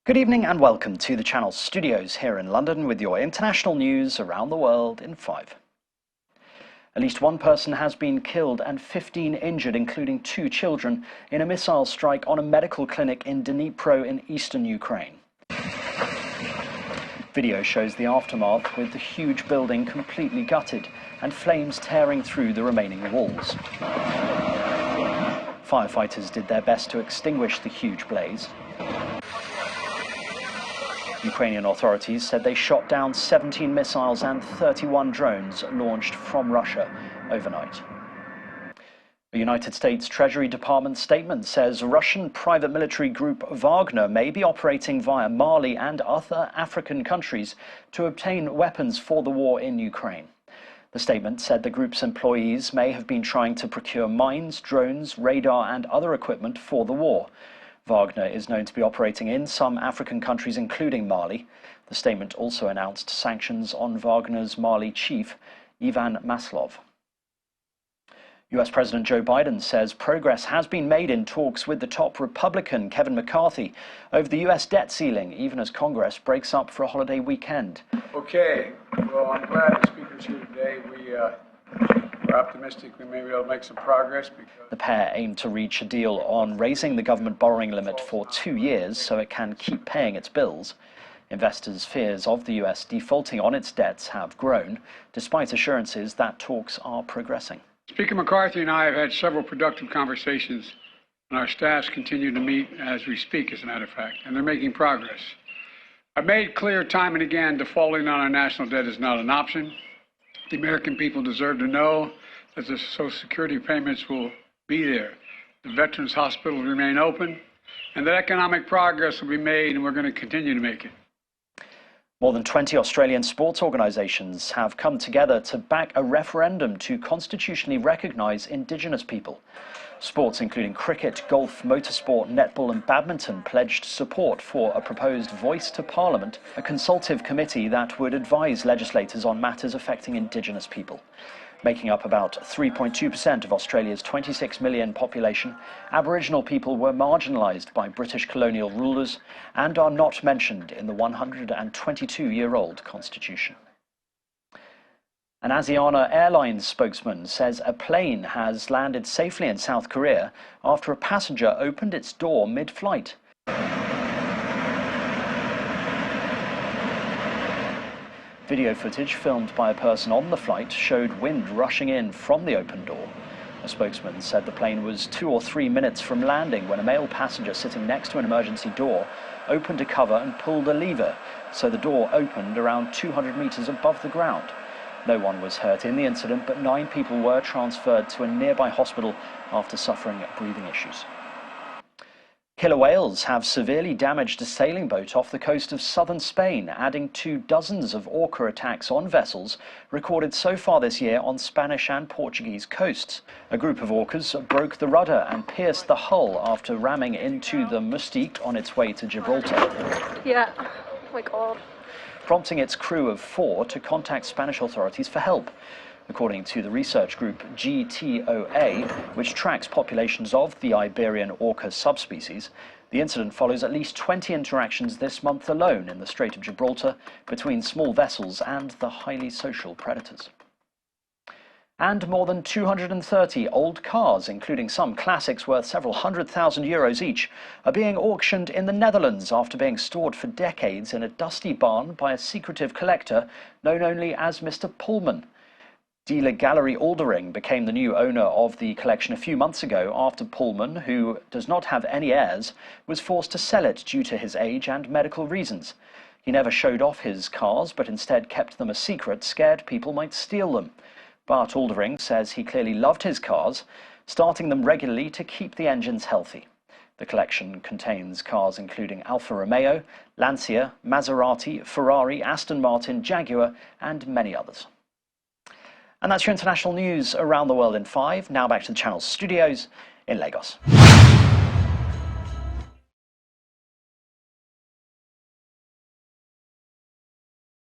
Good evening and welcome to the Channel Studios here in London with your international news around the world in 5. At least one person has been killed and 15 injured, including 2 children, in a missile strike on a medical clinic in Dnipro in eastern Ukraine. Video shows the aftermath, with the huge building completely gutted and flames tearing through the remaining walls. Firefighters did their best to extinguish the huge blaze. Ukrainian authorities said they shot down 17 missiles and 31 drones launched from Russia overnight. The United States Treasury Department statement says Russian private military group Wagner may be operating via Mali and other African countries to obtain weapons for the war in Ukraine. The statement said the group's employees may have been trying to procure mines, drones, radar and other equipment for the war. Wagner is known to be operating in some African countries, including Mali. The statement also announced sanctions on Wagner's Mali chief, Ivan Maslov. US President Joe Biden says progress has been made in talks with the top Republican, Kevin McCarthy, over the US debt ceiling, even as Congress breaks up for a holiday weekend. Okay, well, I'm glad the speaker's here today. We're optimistic we may be able to make some progress. The pair aim to reach a deal on raising the government borrowing limit for 2 years so it can keep paying its bills. Investors' fears of the US defaulting on its debts have grown, despite assurances that talks are progressing. Speaker McCarthy and I have had several productive conversations, and our staffs continue to meet as we speak, as a matter of fact, and they're making progress. I've made clear time and again defaulting on our national debt is not an option. The American people deserve to know that the Social Security payments will be there, the Veterans Hospital will remain open, and that economic progress will be made, and we're going to continue to make it. More than 20 Australian sports organisations have come together to back a referendum to constitutionally recognise Indigenous people. Sports including cricket, golf, motorsport, netball and badminton pledged support for a proposed Voice to Parliament, a consultative committee that would advise legislators on matters affecting Indigenous people. Making up about 3.2% of Australia's 26 million population, Aboriginal people were marginalised by British colonial rulers and are not mentioned in the 122-year-old constitution. An Asiana Airlines spokesman says a plane has landed safely in South Korea after a passenger opened its door mid-flight. Video footage filmed by a person on the flight showed wind rushing in from the open door. A spokesman said the plane was 2 or 3 minutes from landing when a male passenger sitting next to an emergency door opened a cover and pulled a lever, so the door opened around 200 meters above the ground. No one was hurt in the incident, but 9 people were transferred to a nearby hospital after suffering breathing issues. Killer whales have severely damaged a sailing boat off the coast of southern Spain, adding to dozens of orca attacks on vessels recorded so far this year on Spanish and Portuguese coasts. A group of orcas broke the rudder and pierced the hull after ramming into the Mustique on its way to Gibraltar. Yeah, oh my God. Prompting its crew of 4 to contact Spanish authorities for help. According to the research group GTOA, which tracks populations of the Iberian orca subspecies, the incident follows at least 20 interactions this month alone in the Strait of Gibraltar between small vessels and the highly social predators. And more than 230 old cars, including some classics worth several €100,000 each, are being auctioned in the Netherlands after being stored for decades in a dusty barn by a secretive collector known only as Mr. Pullman. Dealer Gallery Aldering became the new owner of the collection a few months ago after Pullman, who does not have any heirs, was forced to sell it due to his age and medical reasons. He never showed off his cars, but instead kept them a secret, scared people might steal them. Bart Aldering says he clearly loved his cars, starting them regularly to keep the engines healthy. The collection contains cars including Alfa Romeo, Lancia, Maserati, Ferrari, Aston Martin, Jaguar and many others. And that's your international news around the world in 5. Now back to the Channel Studios in Lagos.